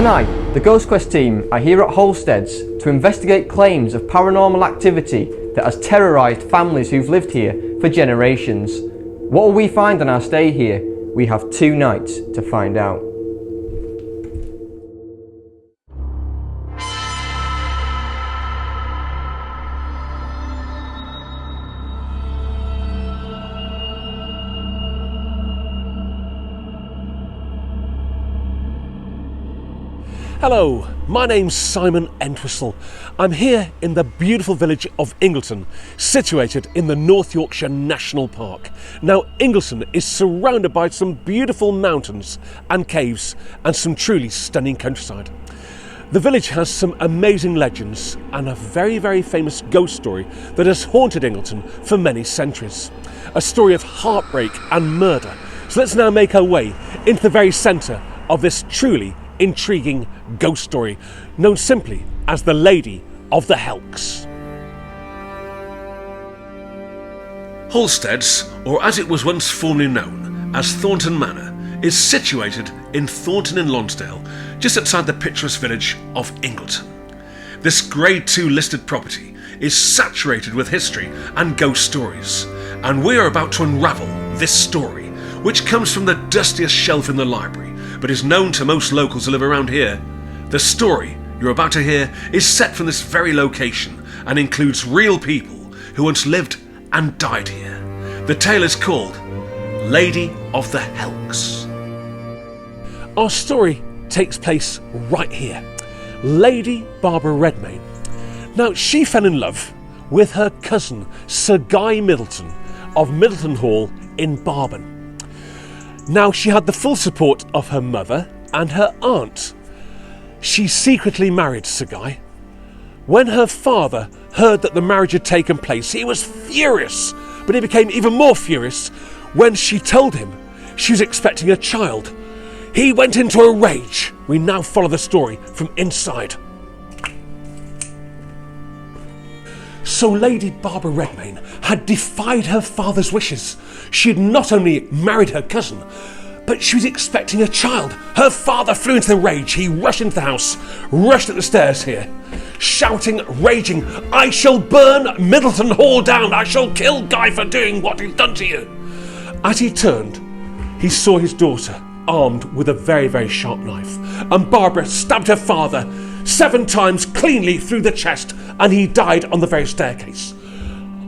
Tonight, the Ghost Quest team are here at Halsteads to investigate claims of paranormal activity that has terrorised families who've lived here for generations. What will we find on our stay here? We have 2 nights to find out. Hello, my name's Simon Entwistle. I'm here in the beautiful village of Ingleton, situated in the North Yorkshire National Park. Now, Ingleton is surrounded by some beautiful mountains and caves and some truly stunning countryside. The village has some amazing legends and a very, very famous ghost story that has haunted Ingleton for many centuries. A story of heartbreak and murder. So let's now make our way into the very centre of this truly intriguing ghost story, known simply as the Lady of the Helks. Halsteads, or as it was once formerly known as Thornton Manor, is situated in Thornton in Lonsdale, just outside the picturesque village of Ingleton. This Grade 2 listed property is saturated with history and ghost stories, and we are about to unravel this story, which comes from the dustiest shelf in the library, but is known to most locals who live around here. The story you're about to hear is set from this very location and includes real people who once lived and died here. The tale is called Lady of the Helks. Our story takes place right here. Lady Barbara Redmayne. Now, she fell in love with her cousin Sir Guy Middleton of Middleton Hall in Barban. Now, she had the full support of her mother and her aunt. She secretly married Sir Guy. When her father heard that the marriage had taken place, he was furious, but he became even more furious when she told him she was expecting a child. He went into a rage. We now follow the story from inside. So Lady Barbara Redmayne had defied her father's wishes. She had not only married her cousin, but she was expecting a child. Her father flew into the rage. He rushed into the house, rushed up the stairs here, shouting, raging, "I shall burn Middleton Hall down. I shall kill Guy for doing what he's done to you." As he turned, he saw his daughter armed with a very, very sharp knife, and Barbara stabbed her father 7 times cleanly through the chest, and he died on the very staircase.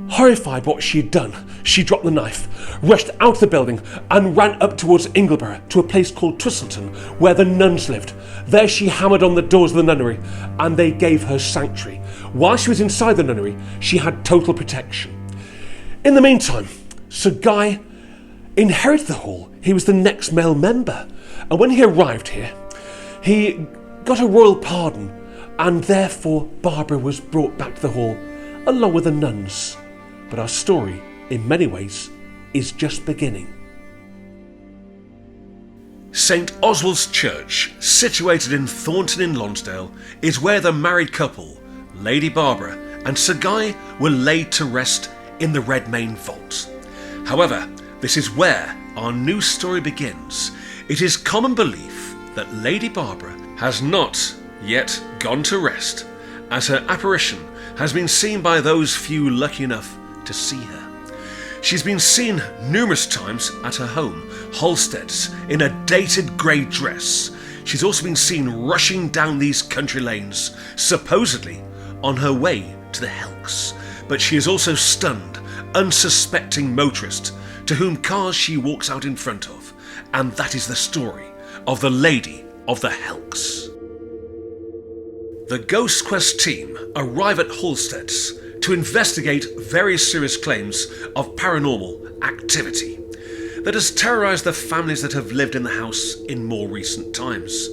Horrified by what she had done, she dropped the knife, rushed out of the building and ran up towards Ingleborough to a place called Twistleton, where the nuns lived. There she hammered on the doors of the nunnery and they gave her sanctuary. While she was inside the nunnery, she had total protection. In the meantime, Sir Guy inherited the hall. He was the next male member, and when he arrived here, he got a royal pardon, and therefore Barbara was brought back to the hall along with the nuns. But our story, in many ways, is just beginning. St Oswald's Church, situated in Thornton in Lonsdale, is where the married couple, Lady Barbara and Sir Guy, were laid to rest in the Redmayne vault. However, this is where our new story begins. It is common belief that Lady Barbara has not yet gone to rest, as her apparition has been seen by those few lucky enough to see her. She's been seen numerous times at her home, Halsteads, in a dated grey dress. She's also been seen rushing down these country lanes, supposedly on her way to the Helks. But she is also stunned, unsuspecting motorist to whom cars she walks out in front of. And that is the story of the Lady of the Helks. The Ghost Quest team arrive at Halsteads to investigate very serious claims of paranormal activity that has terrorised the families that have lived in the house in more recent times.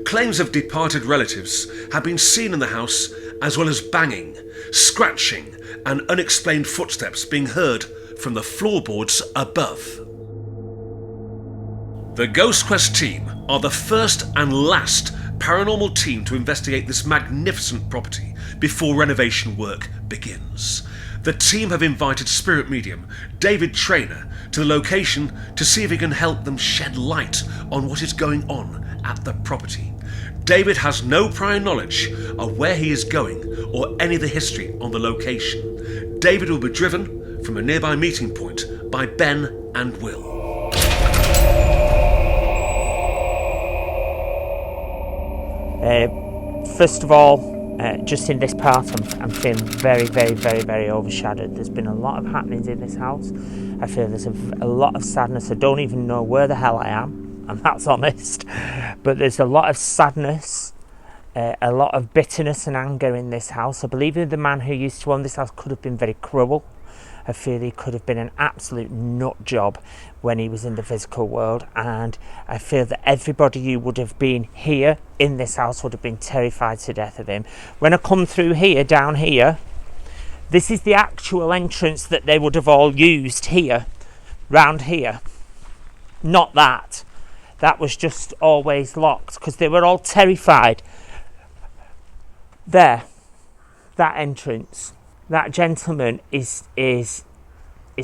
Claims of departed relatives have been seen in the house, as well as banging, scratching and unexplained footsteps being heard from the floorboards above. The Ghost Quest team are the first and last paranormal team to investigate this magnificent property before renovation work begins. The team have invited spirit medium David Traynor to the location to see if he can help them shed light on what is going on at the property. David has no prior knowledge of where he is going or any of the history on the location. David will be driven from a nearby meeting point by Ben and Will. First of all, just in this part, I'm feeling very, very, very, very overshadowed. There's been a lot of happenings in this house. I feel there's a lot of sadness. I don't even know where the hell I am, and that's honest. But there's a lot of sadness, a lot of bitterness and anger in this house. I believe that the man who used to own this house could have been very cruel. I feel he could have been an absolute nut job when he was in the physical world, and I feel that everybody who would have been here in this house would have been terrified to death of him. When I come through here, down here, this is the actual entrance that they would have all used here, round here. Not that. That was just always locked because they were all terrified. There, that entrance. That gentleman is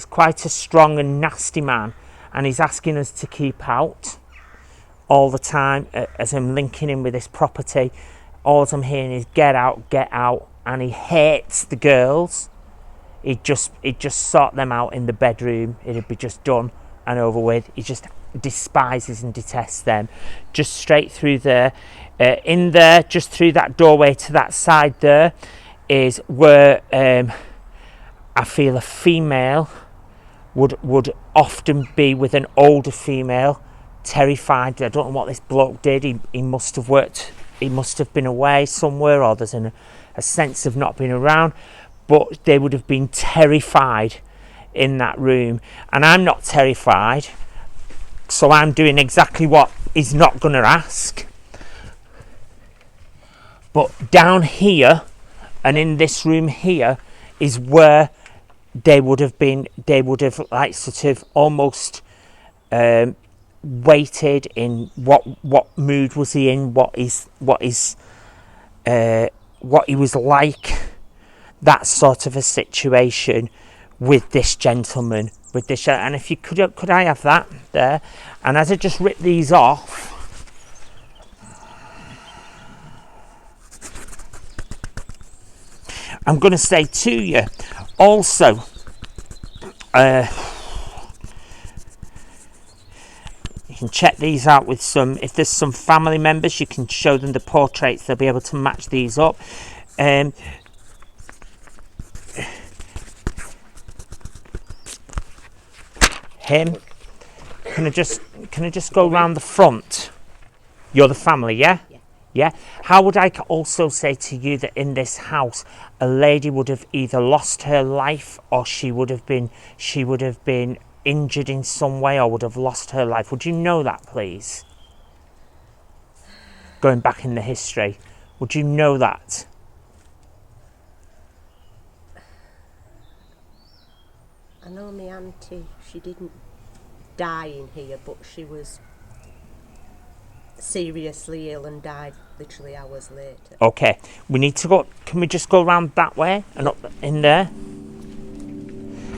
quite a strong and nasty man, and he's asking us to keep out all the time as I'm linking in with this property. All I'm hearing is get out, and he hates the girls. He'd just sort them out in the bedroom. It'd be just done and over with. He just despises and detests them. Just straight through there, in there, just through that doorway to that side there, is where I feel a female would often be with an older female, terrified. I don't know what this bloke did. He must have worked. He must have been away somewhere, or there's a sense of not being around. But they would have been terrified in that room, and I'm not terrified, so I'm doing exactly what he's not going to ask. But down here, and in this room here, is where they would have like sort of almost waited in what mood was he in, what he was like, that sort of a situation with this gentleman, and if you could I have that there, and as I just rip these off, I'm going to say to you also, you can check these out with if there's some family members, you can show them the portraits, they'll be able to match these up. Him, can I just go round the front? You're the family, yeah? Yeah. How would I also say to you that in this house, a lady would have either lost her life, or she would have been injured in some way, or would have lost her life? Would you know that, please? Going back in the history, would you know that? I know my auntie, she didn't die in here, but she was seriously ill and died literally hours later. Okay, we need to go. Can we just go around that way and up in there?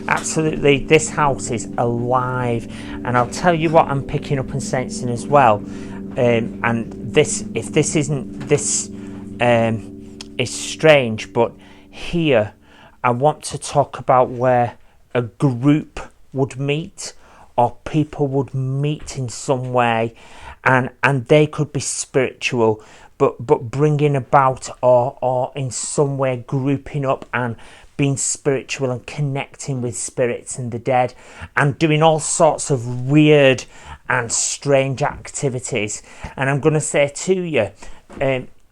Absolutely, this house is alive, and I'll tell you what I'm picking up and sensing as well. And this, if this isn't this, is strange. But here, I want to talk about where a group would meet, or people would meet in some way. And they could be spiritual, but bringing about or in some way grouping up and being spiritual and connecting with spirits and the dead, and doing all sorts of weird and strange activities. And I'm going to say to you,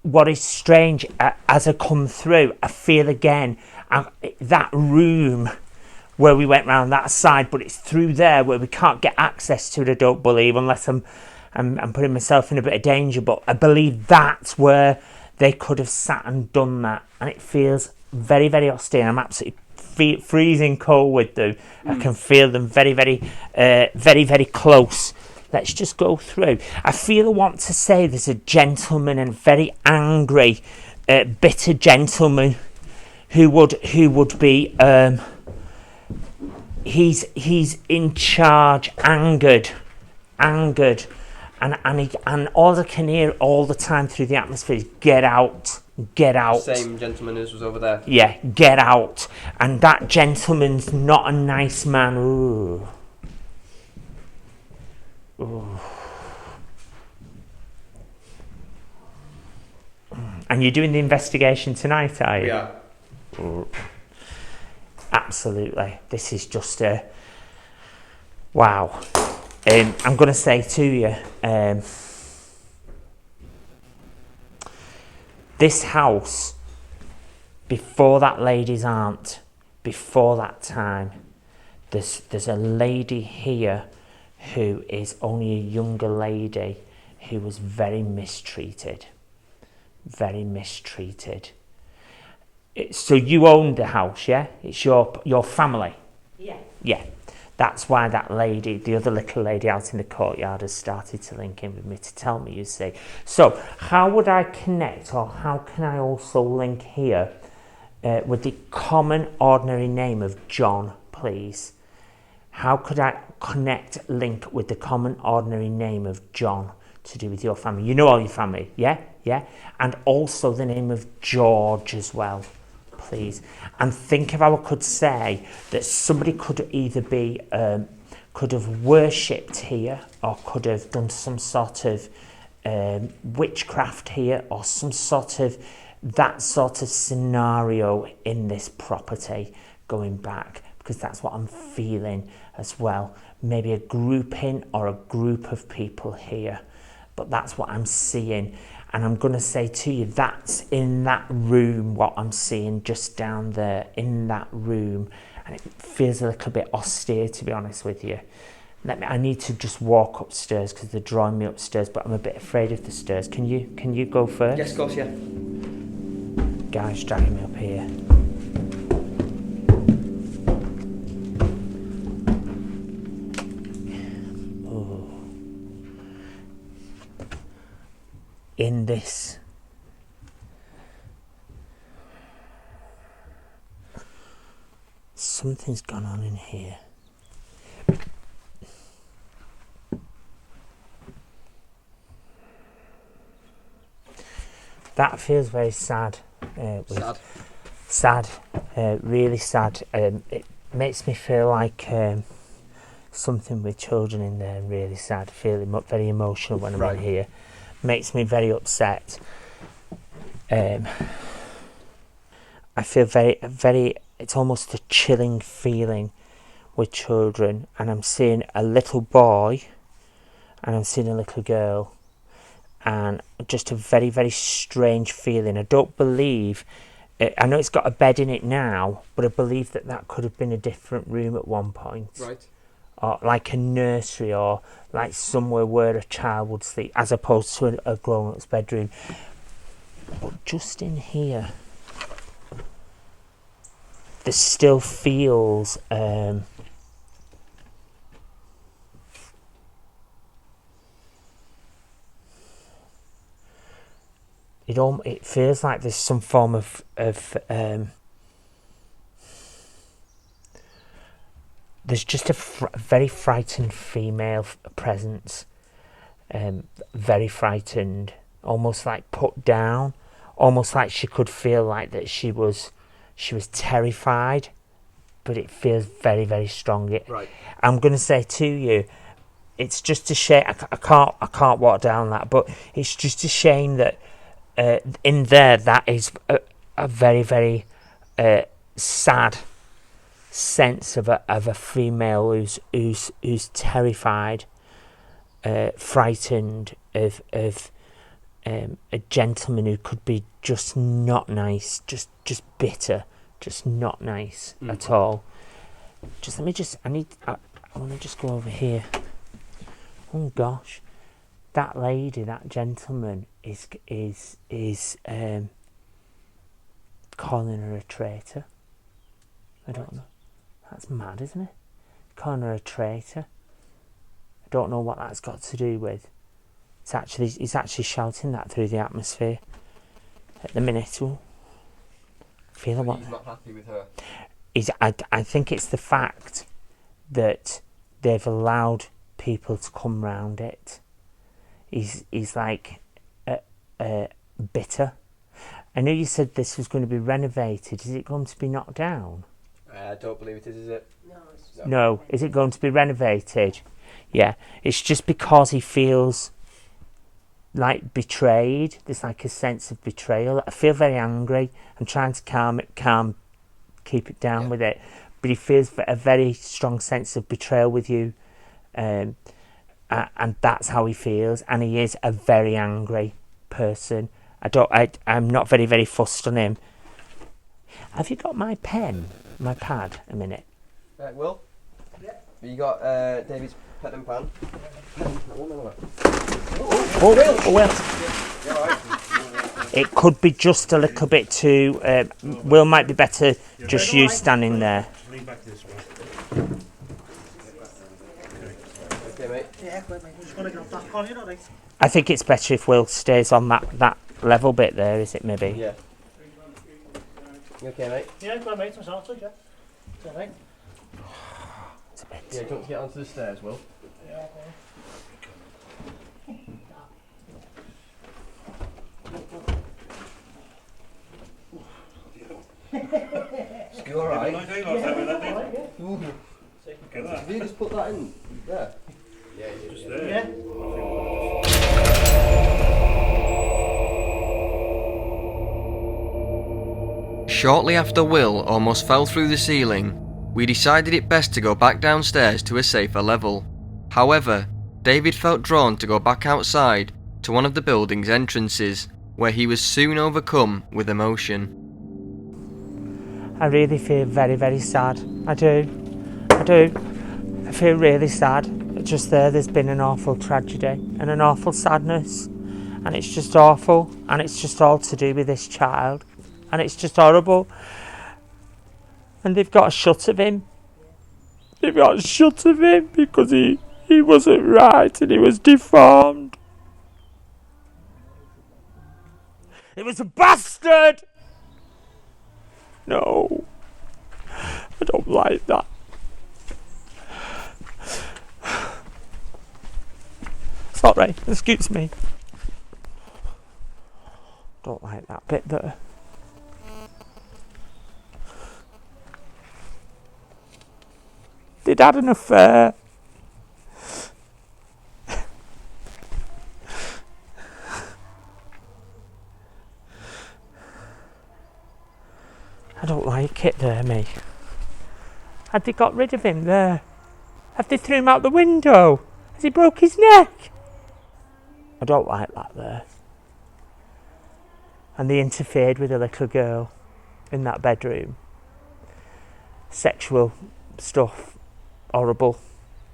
what is strange, as I come through, I feel again that room where we went round that side, but it's through there where we can't get access to it, I don't believe, unless I'm putting myself in a bit of danger, but I believe that's where they could have sat and done that, and it feels very, very austere. I'm absolutely freezing cold with them. I can feel them very, very, very, very close. Let's just go through. I feel I want to say there's a gentleman, and very angry, bitter gentleman who would be he's in charge, angered. and all I can hear all the time through the atmosphere is get out, get out. Same gentleman as was over there. Yeah, get out. And that gentleman's not a nice man. Ooh. Ooh. And you're doing the investigation tonight, are you? Yeah. Ooh. Absolutely. This is just a wow. I'm going to say to you, this house, before that lady's aunt, before that time, there's a lady here who is only a younger lady who was very mistreated. Very mistreated. So you owned the house, yeah? It's your family? Yeah. Yeah. That's why that lady, the other little lady out in the courtyard, has started to link in with me to tell me, you see. So how would I connect, or how can I also link here with the common ordinary name of John, please? How could I link with the common ordinary name of John to do with your family? You know all your family, yeah? Yeah? And also the name of George as well, please. And think of how I could say that somebody could either be, could have worshipped here, or could have done some sort of witchcraft here, or some sort of that sort of scenario in this property going back, because that's what I'm feeling as well. Maybe a grouping or a group of people here, but that's what I'm seeing. And I'm going to say to you, that's in that room, what I'm seeing just down there in that room. And it feels a little bit austere, to be honest with you. I need to just walk upstairs because they're drawing me upstairs, but I'm a bit afraid of the stairs. Can you go first? Yes, of course, yeah. Guy's dragging me up here. In this something's gone on in here. That feels very sad. Sad, really sad. It makes me feel like something with children in there. Really sad. Feeling very emotional when I'm in here. Makes me very upset. I feel very, it's almost a chilling feeling with children, and I'm seeing a little boy and I'm seeing a little girl, and just a very, very strange feeling. I don't believe, I know it's got a bed in it now, but I believe that could have been a different room at one point. Right. Or like a nursery, or like somewhere where a child would sleep, as opposed to a grown-up's bedroom. But just in here, there still feels it feels like there's some form of there's just a very frightened female presence, very frightened, almost like put down, almost like she could feel like that she was terrified, but it feels very, very strong. Right. I'm going to say to you, it's just a shame. I can't walk down that, but it's just a shame that in there that is a very, very sad sense of a female who's terrified, frightened of a gentleman who could be just not nice, just bitter, just not nice at all. I want to just go over here. Oh gosh, that lady, that gentleman is calling her a traitor. I don't know. That's mad, isn't it? Calling her a traitor. I don't know what that's got to do with. He's actually shouting that through the atmosphere at the minute. Ooh. Feel what? He's not happy with her. I think it's the fact that they've allowed people to come round it. he's like bitter. I know you said this was going to be renovated. Is it going to be knocked down? I don't believe it is it? No. Is it going to be renovated? Yeah. It's just because he feels like betrayed. There's like a sense of betrayal. I feel very angry. I'm trying to keep it down with it. But he feels a very strong sense of betrayal with you. And that's how he feels. And he is a very angry person. I'm not very, very fussed on him. Have you got my pen, my pad, a minute? Will? Yeah. You got David's pen and pan? Will. It could be just a little bit too... Will might be better just you standing there. Lean back this way. Okay, mate. Yeah, mate. I'm just going to get back on, you know, right? I think it's better if Will stays on that level bit there, is it, maybe? Yeah. You okay, mate? Yeah, go on, mate. I'm sorry, yeah. It's all right. It's a bit... Yeah, do you want to get onto the stairs, Will? Yeah, Is you alright? Have you just put that in there? Yeah, just there. yeah. Shortly after Will almost fell through the ceiling, we decided it best to go back downstairs to a safer level. However, David felt drawn to go back outside to one of the building's entrances, where he was soon overcome with emotion. I really feel very, very sad. I do. I feel really sad. Just there's been an awful tragedy and an awful sadness. And it's just awful. And it's just all to do with this child. And it's just horrible. And they've got a shot of him. They've got a shot of him because he wasn't right and he was deformed. It was a bastard! No, I don't like that. Sorry, excuse me. Don't like that bit there. They'd had an affair. I don't like it there, me. Had they got rid of him there? Have they threw him out the window? Has he broke his neck? I don't like that there. And they interfered with a little girl in that bedroom. Sexual stuff, horrible,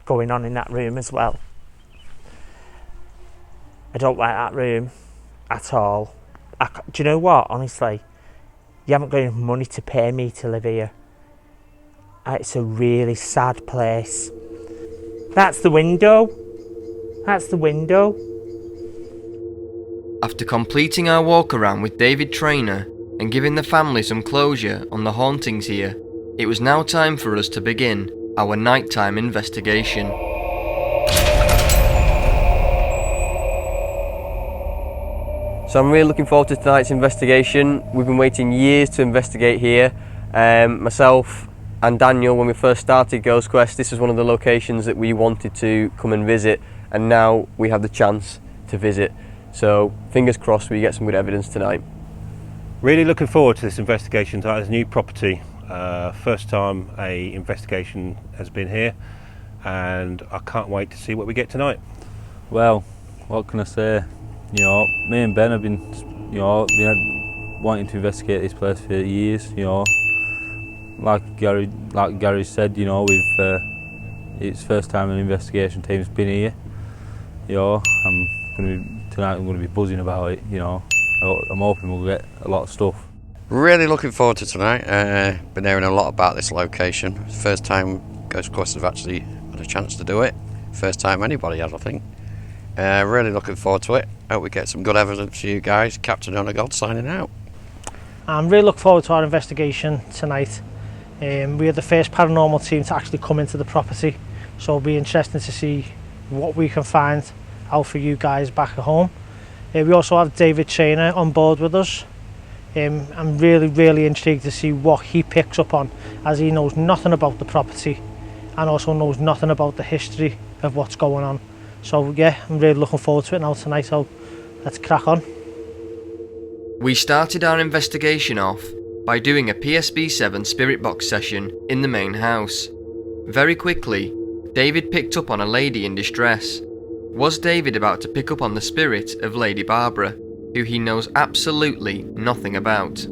going on in that room as well. I don't like that room at all. Do you know what, honestly? You haven't got enough money to pay me to live here. It's a really sad place. That's the window. That's the window. After completing our walk around with David Traynor and giving the family some closure on the hauntings here, it was now time for us to begin our nighttime investigation. So I'm really looking forward to tonight's investigation. We've been waiting years to investigate here. Myself and Daniel, when we first started Ghost Quest, this was one of the locations that we wanted to come and visit, and now we have the chance to visit. So fingers crossed we get some good evidence tonight. Really looking forward to this investigation tonight. It's a new property. First time a investigation has been here, and I can't wait to see what we get tonight. Well, what can I say? You know, me and Ben have been, wanting to investigate this place for years. You know, like Gary said, you know, it's first time an investigation team's been here. You know, tonight I'm going to be buzzing about it. You know, I'm hoping we'll get a lot of stuff. Really looking forward to tonight. Been hearing a lot about this location. First time Ghost Quest have actually had a chance to do it. First time anybody has, I think. Really looking forward to it. Hope we get some good evidence for you guys. Captain Honor God signing out. I'm really looking forward to our investigation tonight. We are the first paranormal team to actually come into the property, so it'll be interesting to see what we can find out for you guys back at home. We also have David Traynor on board with us. I'm really intrigued to see what he picks up on, as he knows nothing about the property and also knows nothing about the history of what's going on. So yeah, I'm really looking forward to it now tonight, so let's crack on. We started our investigation off by doing a PSB7 spirit box session in the main house. Very quickly, David picked up on a lady in distress. Was David about to pick up on the spirit of Lady Barbara, who he knows absolutely nothing about?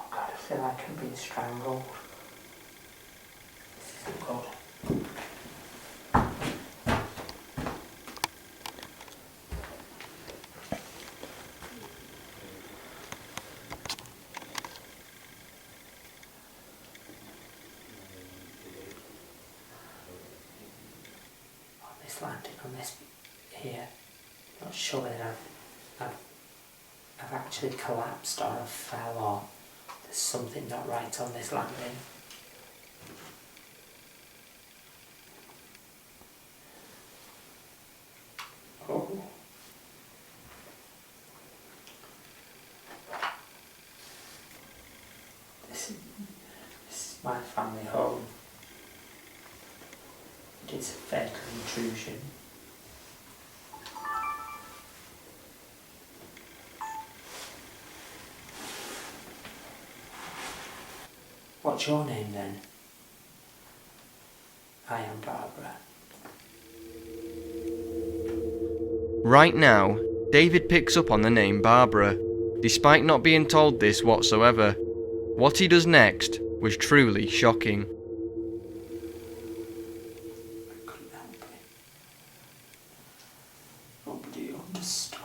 I feel like I'm being strangled. This isn't good. On this landing, on this here, not sure whether I've actually collapsed or I fell, or there's something not right on this landing. Oh. This is my family home. It's a fatal intrusion. What's your name then? I am Barbara. Right now, David picks up on the name Barbara, despite not being told this whatsoever. What he does next was truly shocking. I couldn't help it. Nobody understood.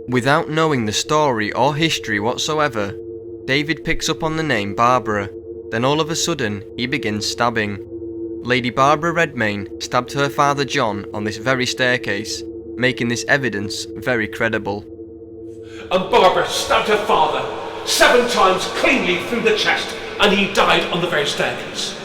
Without knowing the story or history whatsoever, David picks up on the name Barbara. Then all of a sudden, he begins stabbing. Lady Barbara Redmayne stabbed her father John on this very staircase, making this evidence very credible. And Barbara stabbed her father 7 times cleanly through the chest, and he died on the very staircase.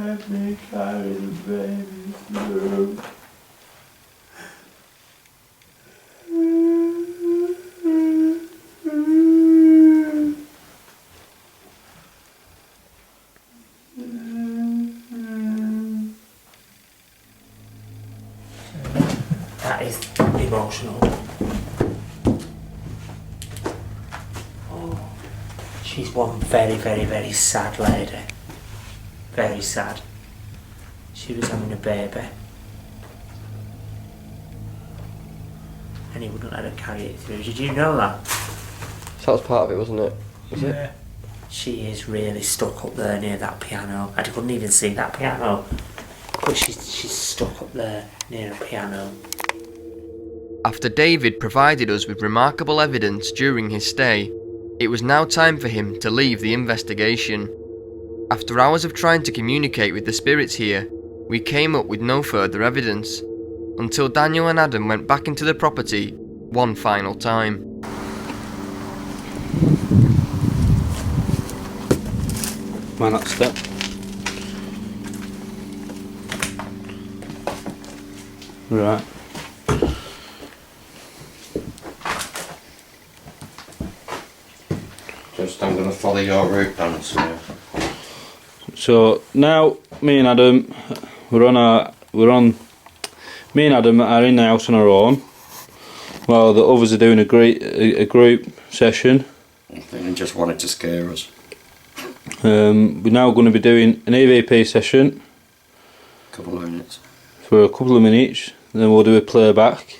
Let me carry the baby through. That is emotional. Oh, she's one very sad lady. Very sad. She was having a baby. And he wouldn't let her carry it through. Did you know that? So that was part of it, wasn't it? Was it? She is really stuck up there near that piano. I couldn't even see that piano. But she's stuck up there near a piano. After David provided us with remarkable evidence during his stay, it was now time for him to leave the investigation. After hours of trying to communicate with the spirits here, we came up with no further evidence, until Daniel and Adam went back into the property one final time. Man, that step. Right. I'm going to follow your route, Dan. So now me and Adam, me and Adam are in the house on our own, while the others are doing a group session. I think they just wanted to scare us. We're now going to be doing an EVP session. Couple of minutes. For a couple of minutes, then we'll do a playback.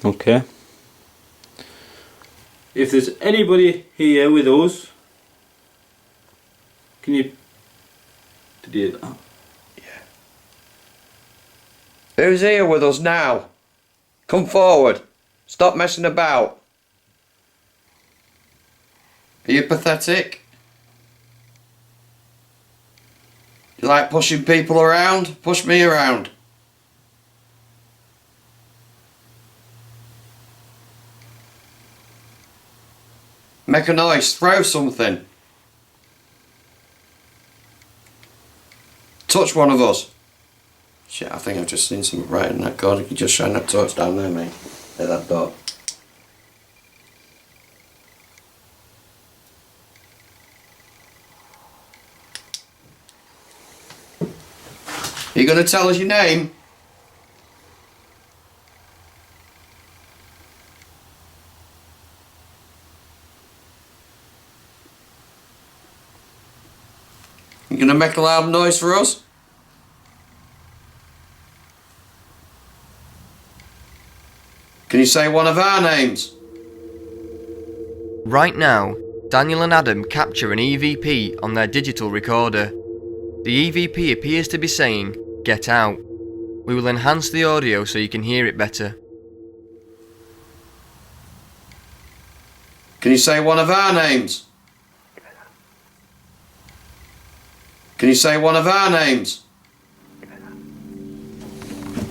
Okay. If there's anybody here with us, can you do that? Yeah. Who's here with us now? Come forward. Stop messing about. Are you pathetic? You like pushing people around? Push me around. Make a noise, throw something. Touch one of us. Shit, I think I've just seen something right in that corner. You just shine that torch down there, mate. At that door. You gonna tell us your name? You gonna make a loud noise for us? Can you say one of our names? Right now, Daniel and Adam capture an EVP on their digital recorder. The EVP appears to be saying, "Get out." We will enhance the audio so you can hear it better. Can you say one of our names? Can you say one of our names?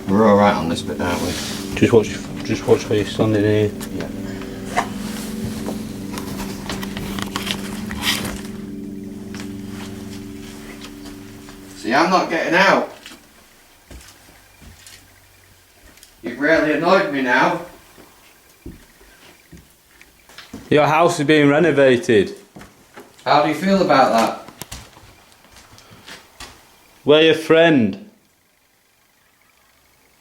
We're alright on this bit, aren't we? Just watch where you're standing here. Yeah. See, I'm not getting out. You've really annoyed me now. Your house is being renovated. How do you feel about that? We're your friend.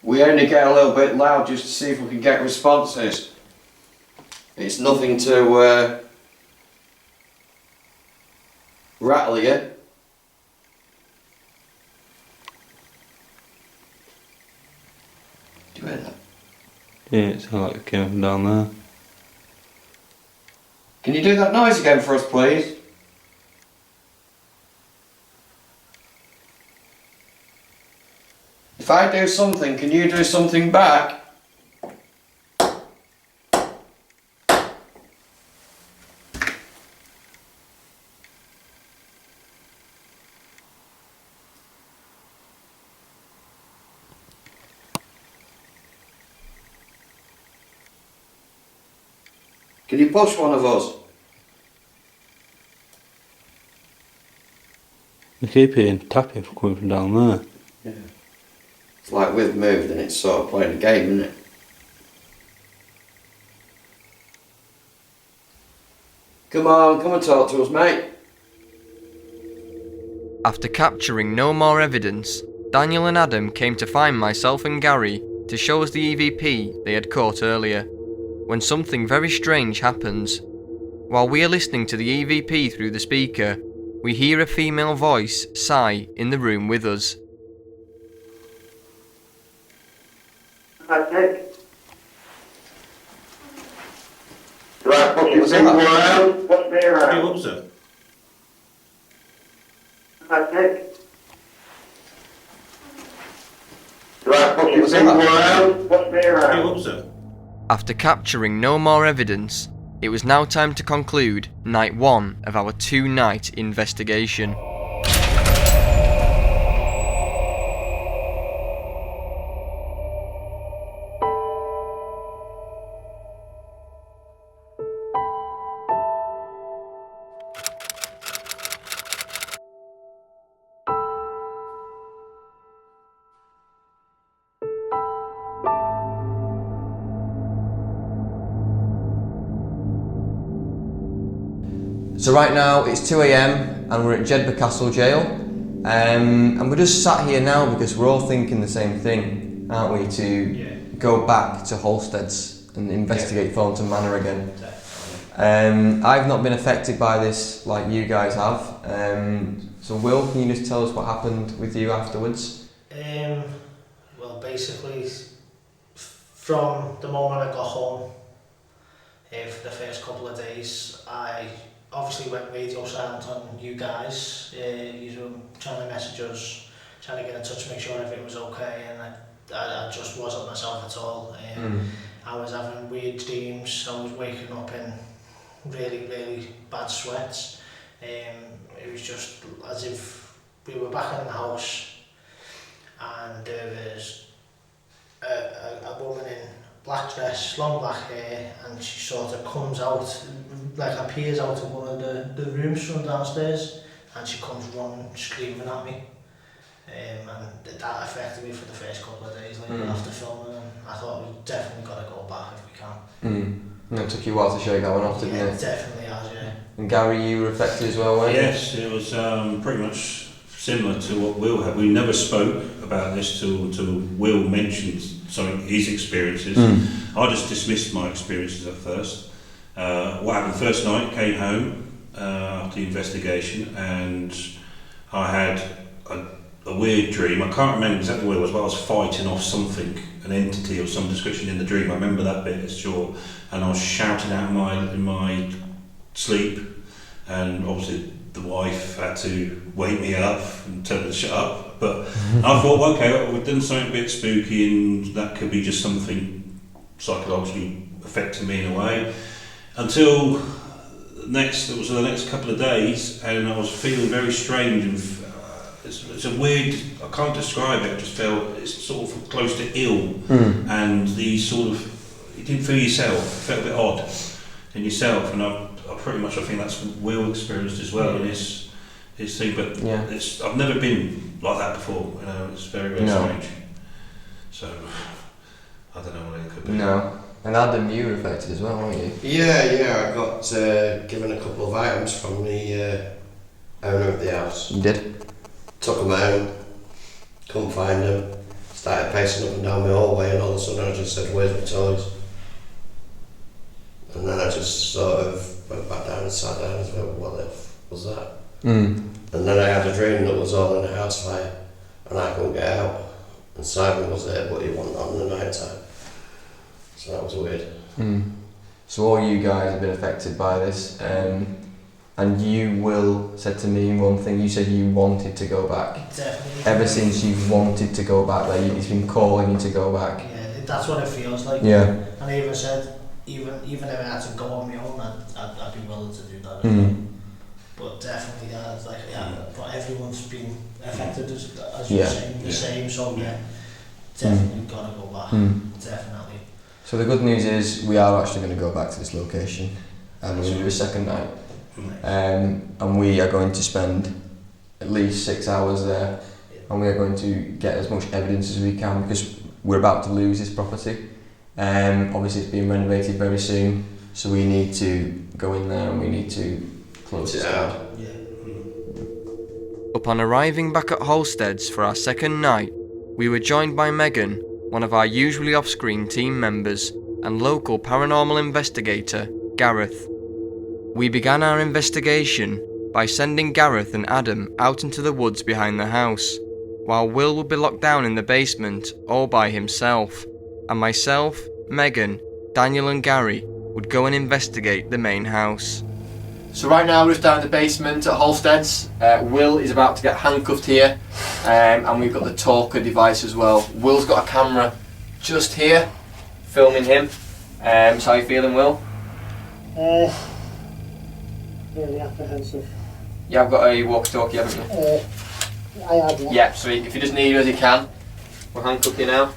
We only get a little bit loud just to see if we can get responses. It's nothing to rattle you. Do you hear that? Yeah, it sounded like it came from down there. Can you do that noise again for us, please? If I do something, can you do something back? Can you push one of us? I keep hearing tapping coming from down there. Yeah. It's like we've moved and it's sort of playing a game, isn't it? Come and talk to us, mate. After capturing no more evidence, Daniel and Adam came to find myself and Gary to show us the EVP they had caught earlier, when something very strange happens. While we are listening to the EVP through the speaker, we hear a female voice sigh in the room with us. That's it. Do I push you people around? Push me around. What's that? That's it. Do I push you people around? Push me around. What's that? After capturing no more evidence, It was now time to conclude night 1 of our 2-night investigation. So right now it's 2 AM and we're at Jedburgh Castle Jail, and we're just sat here now because we're all thinking the same thing, aren't we, to go back to Halsteads and investigate Thornton Manor again. I've not been affected by this like you guys have, so Will, can you just tell us what happened with you afterwards? Well, basically, from the moment I got home, for the first couple of days, I obviously went radio silent on you guys. You were trying to message us, trying to get in touch, make sure everything was okay, and I just wasn't myself at all. I was having weird dreams. I was waking up in really, really bad sweats. It was just as if we were back in the house and there was a woman in black dress, long black hair, and she sort of comes out, like appears out of one of the rooms from downstairs, and she comes running, screaming at me. And that affected me for the first couple of days after filming, and I thought we've definitely got to go back if we can. And it took you a while to shake that one off, didn't it? Yeah, it definitely has, yeah. And Gary, you were affected as well, weren't you? Yes, it was pretty much similar to what Will had. We never spoke about this till Will mentioned his experiences. I just dismissed my experiences at first. What happened first night, came home after the investigation, and I had a weird dream. I can't remember exactly what it was, but I was fighting off something, an entity of some description in the dream. I remember that bit, it's sure. And I was shouting out in my sleep, and obviously the wife had to wake me up and tell me to shut up. But I thought, well, okay, we've done something a bit spooky, and that could be just something psychologically affecting me in a way. Until it was the next couple of days, and I was feeling very strange, and it's a weird, I can't describe it, I just felt it's sort of close to ill, and the sort of, you didn't feel yourself, it felt a bit odd in yourself, and I think that's what Will experienced as well in his thing, but I've never been like that before, it's very, very strange. So, I don't know what it could be. No. And Adam, you were affected as well, weren't you? Yeah, I got given a couple of items from the owner of the house. You did? Took them home, couldn't find them, started pacing up and down my hallway, and all of a sudden I just said, "Where's my toys?" And then I just sort of went back down and sat down and went, "What the f was that?" And then I had a dream that was all in a house fire, and I couldn't get out. And Simon was there, but he wasn't on the night time. So that was weird. So all you guys have been affected by this, and you, Will, said to me one thing, you said you wanted to go back. Definitely. Ever since you've wanted to go back, like he's been calling you to go back. Yeah, that's what it feels like. Yeah. And I even said, even if I had to go on my own, I'd be willing to do that. But definitely, but everyone's been affected as you're saying, the same, so definitely gotta go back, definitely. So the good news is we are actually going to go back to this location, and we're going to do a second night, and we are going to spend at least 6 hours there, and we are going to get as much evidence as we can, because we're about to lose this property. Obviously it's being renovated very soon, so we need to go in there and we need to close it down. Upon arriving back at Halsteads for our second night, we were joined by Megan, one of our usually off-screen team members, and local paranormal investigator, Gareth. We began our investigation by sending Gareth and Adam out into the woods behind the house, while Will would be locked down in the basement all by himself, and myself, Megan, Daniel and Gary would go and investigate the main house. So right now we're just down in the basement at Halsteads. Will is about to get handcuffed here, and we've got the talker device as well. Will's got a camera just here, filming him. So how you feeling, Will? Really apprehensive. Yeah, I've got a walkie-talkie, haven't you? I have, yeah. Yeah, sweet. If you just need us, you can. We'll handcuff you now.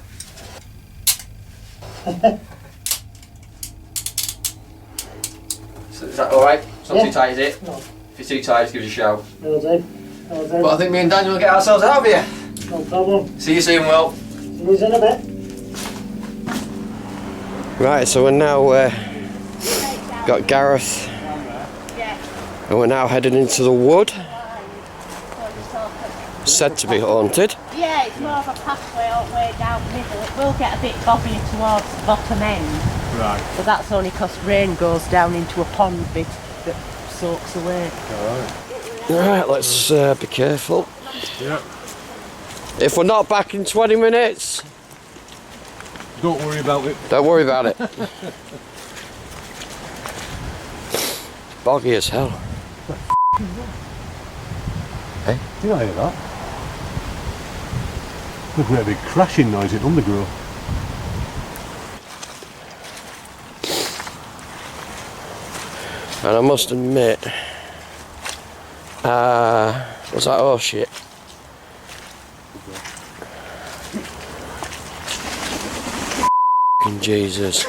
So is that alright? It's not too tight, is it? No. If you're too tight, just give us a shout. Will do. Will do. But I think me and Daniel will get ourselves out of here. No problem. See you soon, Will. See you in a bit. Right, so we're now got Gareth, and we're now heading into the wood. Said to be haunted. Yeah, it's more of a pathway all the way down the middle. It will get a bit bobbly towards the bottom end. Right. But that's only because rain goes down into a pond bit that soaks away. Alright, let's be careful. Yeah. If we're not back in 20 minutes, Don't worry about it. don't worry about it. Boggy as hell. Hey? Did I hear that? Looking at a big crashing noise in undergrowth. And I must admit, was that oh shit? F***ing Jesus.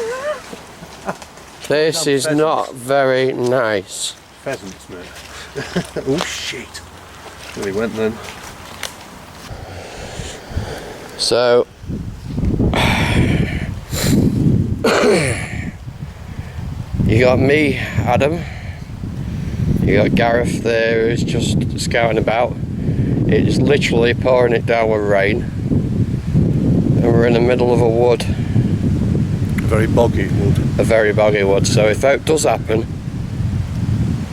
This is not very nice. Pheasants, mate. Oh shit. There he went then. So, you got me, Adam. You got Gareth there who's just scouting about. It's literally pouring it down with rain. And we're in the middle of a wood. A very boggy wood. A very boggy wood. So if that does happen,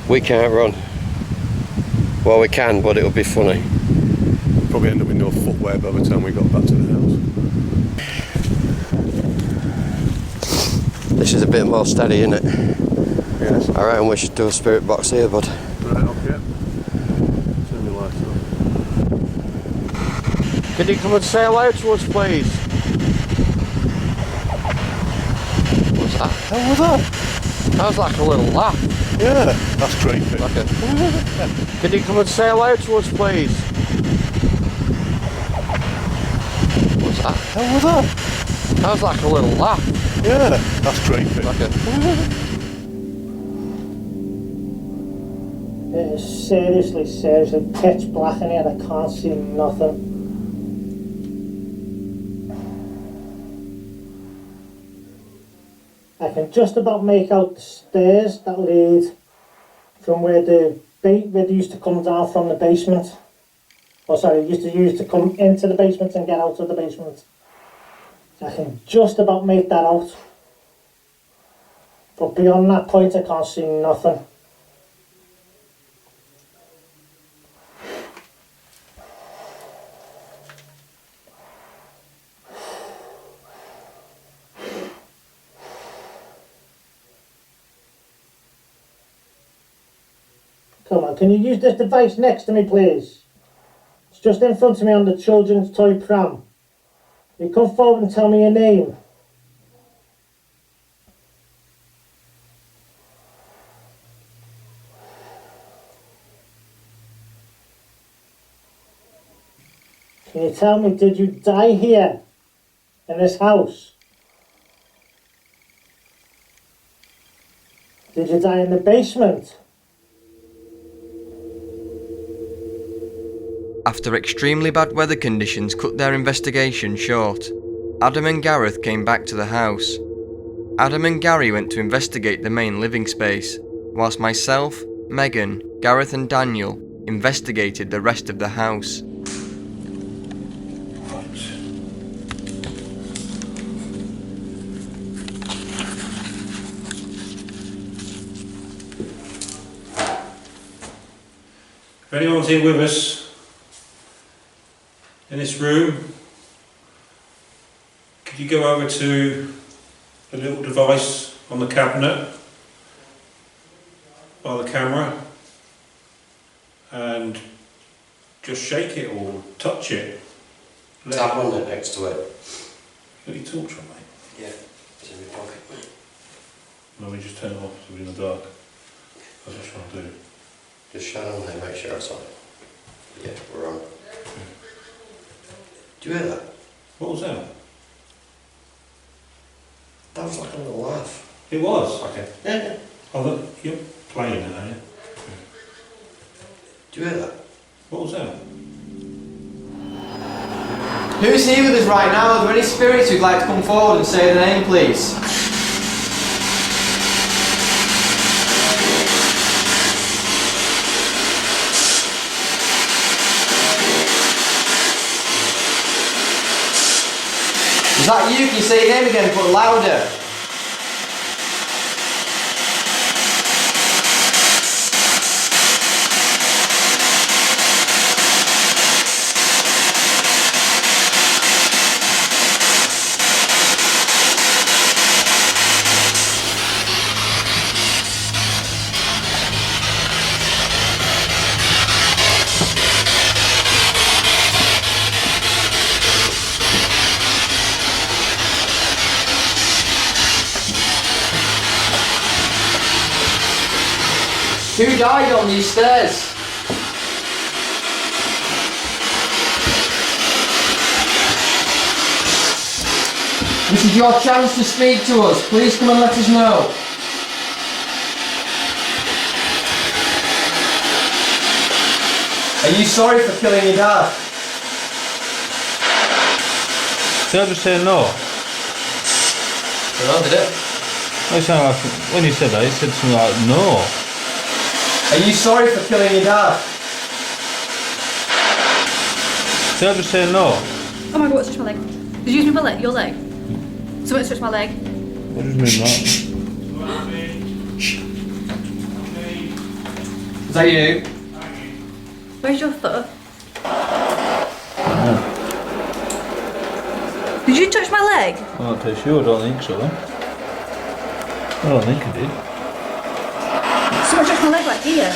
we can't run. Well, we can, but it'll be funny. We'll probably end up with no footwear by the time we got back to the house. This is a bit more steady, isn't it? Yes. I reckon we should do a spirit box here, bud. Right, okay. Turn the light on. Could you come and say hello to us, please? What's that? How was that? That was like a little laugh. Yeah, that's creepy. Like a... Could you come and say hello to us, please? What's that? How was that? That was like a little laugh. Yeah, that's creepy. Like a... It is seriously pitch black in here. I can't see nothing. I can just about make out the stairs that lead from where they used to come down from the basement. Oh, sorry, used to use to come into the basement and get out of the basement. I can just about make that out. But beyond that point, I can't see nothing. Come on, can you use this device next to me, please? It's just in front of me on the children's toy pram. You come forward and tell me your name. Can you tell me, did you die here? In this house? Did you die in the basement? After extremely bad weather conditions cut their investigation short, Adam and Gareth came back to the house. Adam and Gary went to investigate the main living space, whilst myself, Megan, Gareth and Daniel investigated the rest of the house. If anyone's here with us in this room, could you go over to the little device on the cabinet by the camera and just shake it or touch it? Tap on it next to it. Got your torch on, mate? Yeah, it's in my pocket. Let me just turn it off so we're in the dark. That's what I'm trying to do. Just shine on there, make sure it's on. Yeah, we're on. Do you hear that? What was that? That was like a little laugh. It was? Okay. Yeah. Oh, look, you're playing it, are you? Do you hear that? What was that? Who's here with us right now? Are there any spirits who'd like to come forward and say their name, please? Is that you? Can you say your name again, but louder? Who died on these stairs? This is your chance to speak to us. Please come and let us know. Are you sorry for killing your dad? Did I just say no? No, did it? I sound like, when you said that, you said something like no. Are you sorry for killing your dad? Did I just say no? Oh my god, what touched my leg? Did you use my leg? Your leg? Someone touched my leg. What does mean that? Is that you? Where's your foot? Did you touch my leg? I'm not too sure, I don't think so. I don't think I did. Someone touched my leg right here.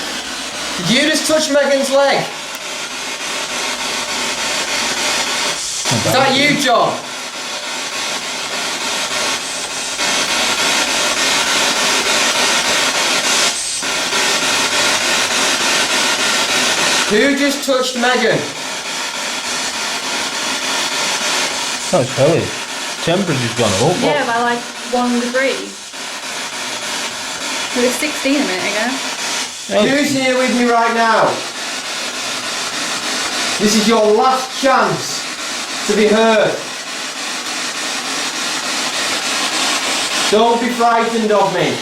Did you just touch Megan's leg? Is that you, John? Who just touched Megan? Oh, it's helly. Temperature's gone up. Yeah, by like 1 degree. It was 16 a minute ago. Who's here with me right now? This is your last chance to be heard. Don't be frightened of me.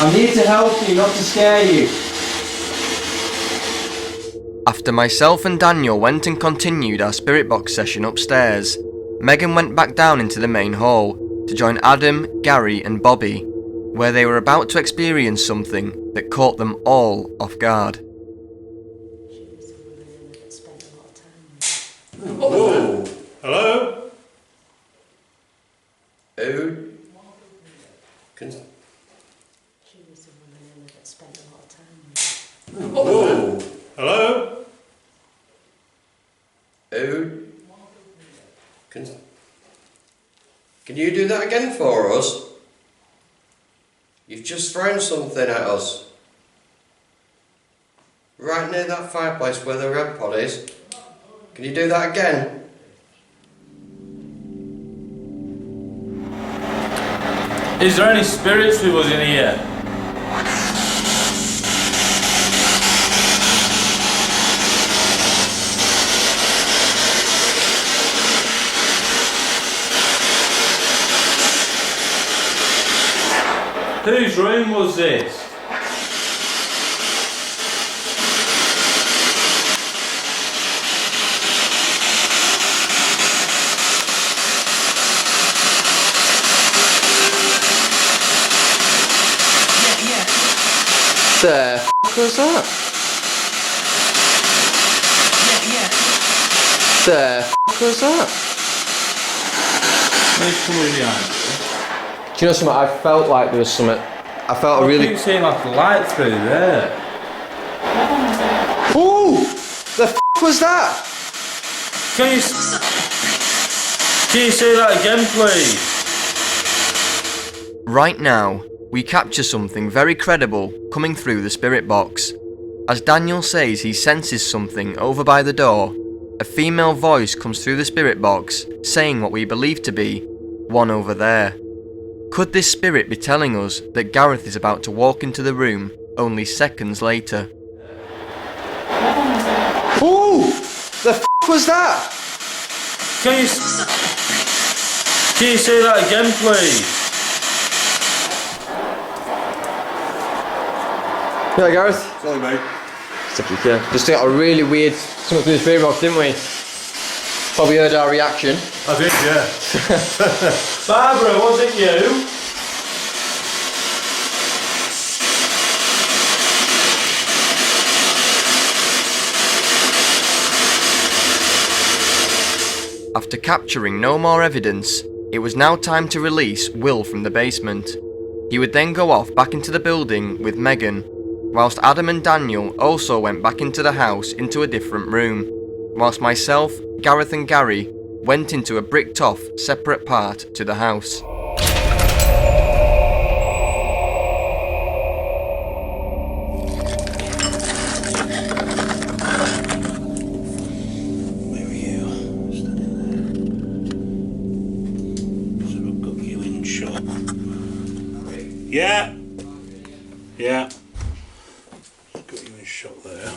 I'm here to help you, not to scare you. After myself and Daniel went and continued our spirit box session upstairs, Megan went back down into the main hall to join Adam, Gary and Bobby, where they were about to experience something that caught them all off guard. Whoa! Hello? Who? Whoa! Hello? Who? Can you do that again for us? You've just thrown something at us. Right near that fireplace where the red pot is. Can you do that again? Is there any spirits with us in here? Whose room was this? The f*** was that? The f*** was that? Where's somebody behind you? Do you know something? I felt like there was something. I felt a really. I keep seeing like a light through there. Ooh! The f*** was that? Can you say that again, please? Right now, we capture something very credible coming through the spirit box. As Daniel says he senses something over by the door, a female voice comes through the spirit box saying what we believe to be one over there. Could this spirit be telling us that Gareth is about to walk into the room only seconds later? Ooh! The f*** was that? Can you say that again, please? Yeah, Gareth. Sorry, mate. Just got a really weird something through the spirit box, didn't we? Probably heard our reaction. I did, yeah. Barbara, was it you? After capturing no more evidence, it was now time to release Will from the basement. He would then go off back into the building with Megan, whilst Adam and Daniel also went back into the house into a different room, whilst myself, Gareth and Gary went into a bricked off separate part to the house. Where are you? Standing there. So I've got you in shot. Yeah. Yeah. Got you in shot there.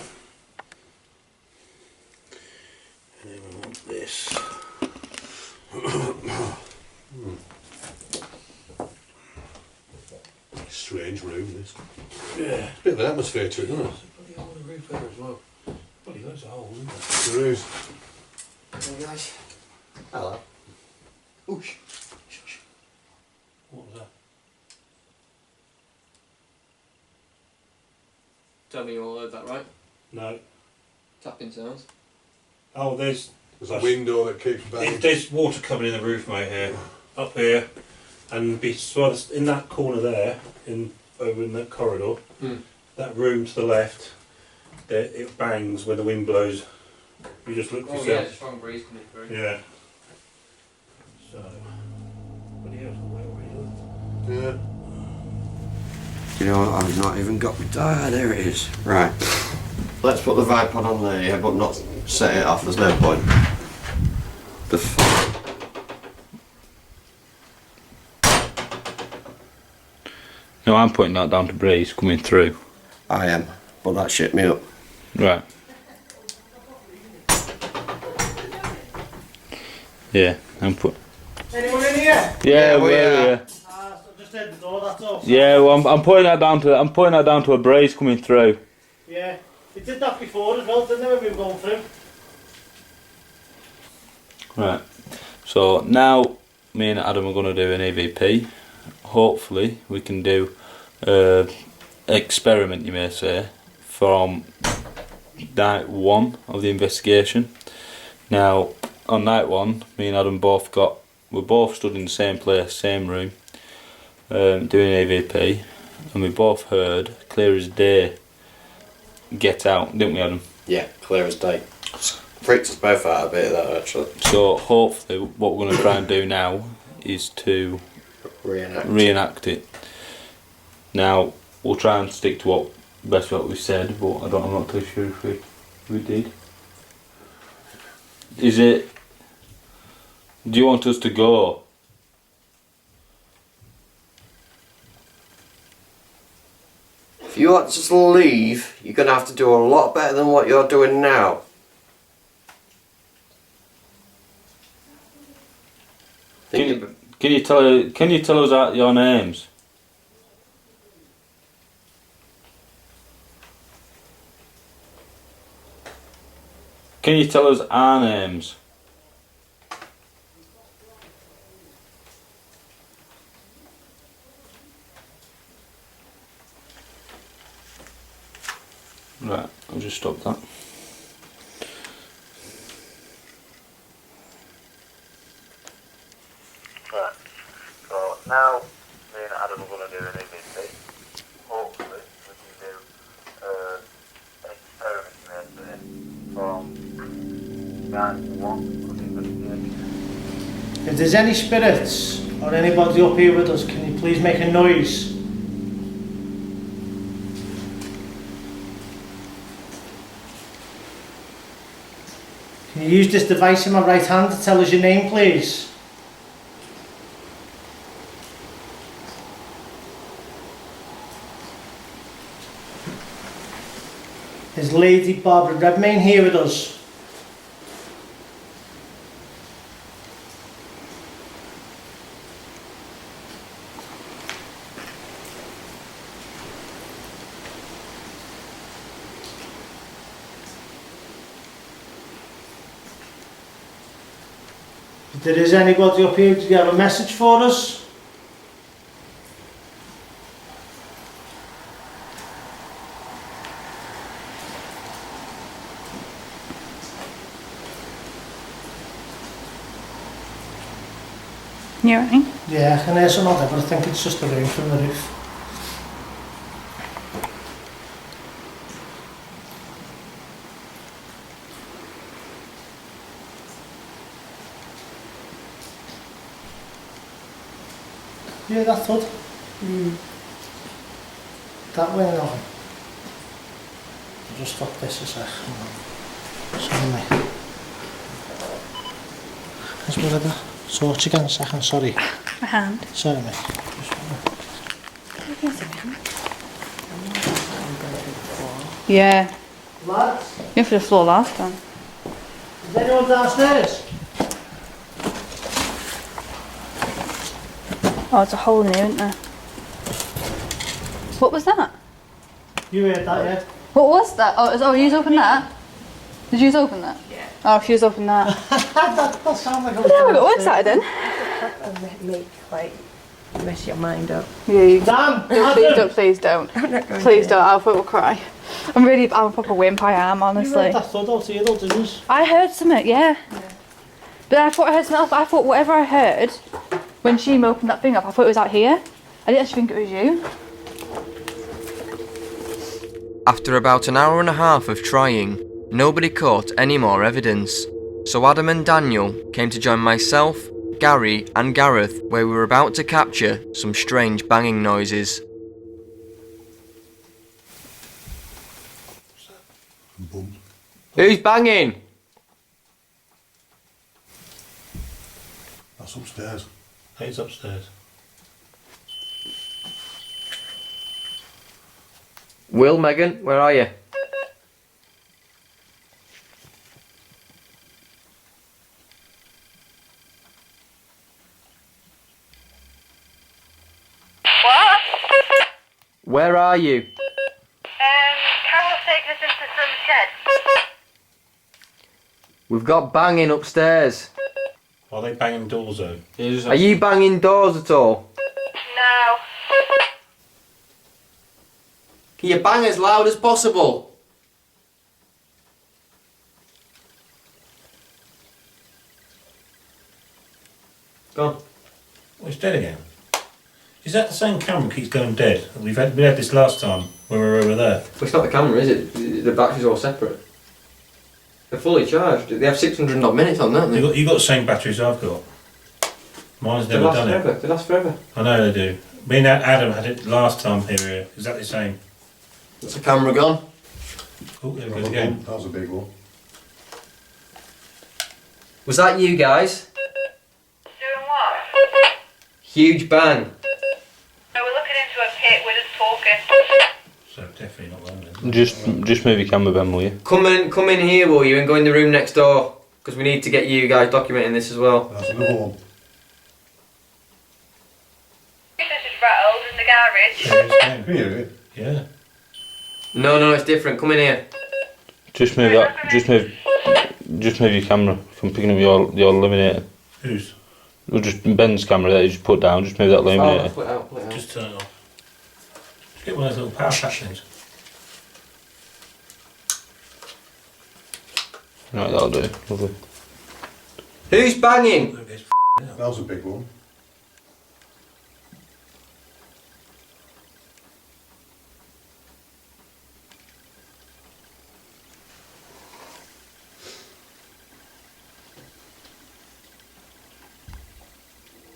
And then we want this. Strange room, this. Yeah. Bit of an atmosphere to it, doesn't it? Bloody hole in the roof there as well. Bloody loads of holes, isn't there? There is. Hey guys. Hello. Ooh, shh. What was that? Tell me you all heard that, right? No. Tapping sounds. Oh, there's a window that keeps banging. There's water coming in the roof, mate, here. Up here. And in that corner there, over in that corridor, that room to the left, it bangs when the wind blows. You just look for yourself. Yeah, it's a strong breeze coming through. Yeah. So, what do you have? Yeah. You know, I've not even got my dial. There it is. Right. Let's put the Vipod on there, yeah, but not set it off. There's no point. The fuck. No, I'm putting that down to breeze coming through. I am, but that shit me up. Right. Yeah, I'm put. Anyone in here? Yeah, we we're are. here. So just head the door, that's all. Yeah, well, I'm putting that down to. I'm putting that down to a breeze coming through. Yeah. It did that before as well, didn't it, when we were going through? Right. So now me and Adam are going to do an EVP. Hopefully we can do experiment, you may say, from night 1 of the investigation. Now on night 1, me and Adam we both stood in the same place, same room, doing an EVP, and we both heard clear as day get out, didn't we, Adam? Yeah, clear as day. Freaked us both out a bit, that actually. So hopefully what we're going to try and do now is to reenact it. Now we'll try and stick to what we said, but I'm not too sure if we did. Do you want us to go? If you want us to leave, you're going to have to do a lot better than what you're doing now. Can you tell us your names? Can you tell us our names? Right, I'll just stop that. Right, so now me and Adam are going to do an EVP. Hopefully we can do an experiment from night 1 of the investigation. If there's any spirits or anybody up here with us, can you please make a noise? Can you use this device in my right hand to tell us your name, please? Is Lady Barbara Redmayne here with us? If there is anybody up here, do you have a message for us? You right? Yeah, I can hear some of it, but I think it's just the rain from the roof. Yeah, that thud. That way nothing. I'll just stop this a sec. Sorry, mate. Let's put it there. Sort again a second, sorry. My hand. Sorry, mate. Yeah. Lads, You went for the floor last time. is anyone downstairs? Oh, it's a hole in here, isn't there? What was that? You heard that, yeah? What was that? Oh, you opened that? Did you open that? Yeah. Oh, she was open that. that sounds like a Yeah, we got all excited then. That make like mess your mind up. Yeah, you Dan, please don't. I'm not going Please to. don't, Alfred will cry. I'm a proper wimp, I am, You honestly. heard that thud out here though, didn't you? I heard something, yeah. But I thought I heard something else. I thought whatever I heard when she opened that thing up, I thought it was out here. I didn't actually think it was you. After about an hour and a half of trying, nobody caught any more evidence. So Adam and Daniel came to join myself, Gary and Gareth where we were about to capture some strange banging noises. Who's banging? That's upstairs. It's upstairs. Will, Megan, where are you? What? Where are you? Carol's taking us into some shed. We've got banging upstairs. Are they banging doors though? Are you banging doors at all? No. Can you bang as loud as possible? Go on. Oh, it's dead again. Is that the same camera that keeps going dead? We had this last time when we were over there. Well, it's not the camera, is it? The batteries are all separate. They're fully charged. They have 600 odd minutes on, don't they? You got the same batteries I've got. Mine's never done it. They last forever. I know they do. Me and Adam had it last time here. Exactly the same. That's the camera gone. Oh, there it goes again. That was a big one. Was that you guys? Doing what? Huge bang. No, we're looking into a pit, we're just talking. So definitely not one then. Just move your camera, Ben, will you? Come in here, will you, and go in the room next door, because we need to get you guys documenting this as well. That's another one. This is rattled in the garage. There it is again. Can you hear it? Yeah. No, it's different. Come in here. Just move that. Just move your camera from picking up your illuminator. Whose? Well, just Ben's camera there. You just put down. Just move that illuminator. Put it out. Just turn it off. Just get one of those little power pack things. Right, that'll do. Lovely. Who's banging? That was a big one.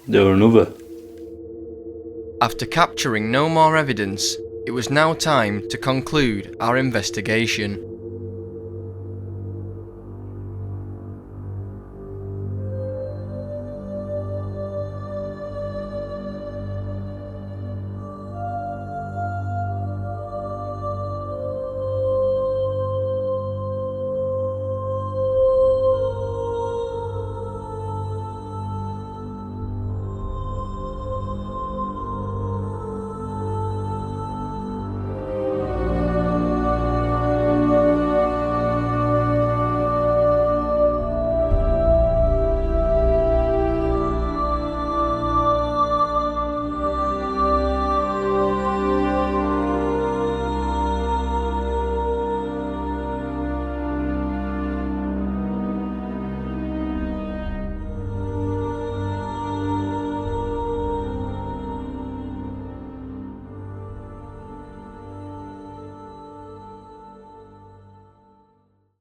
There another. After capturing no more evidence, it was now time to conclude our investigation.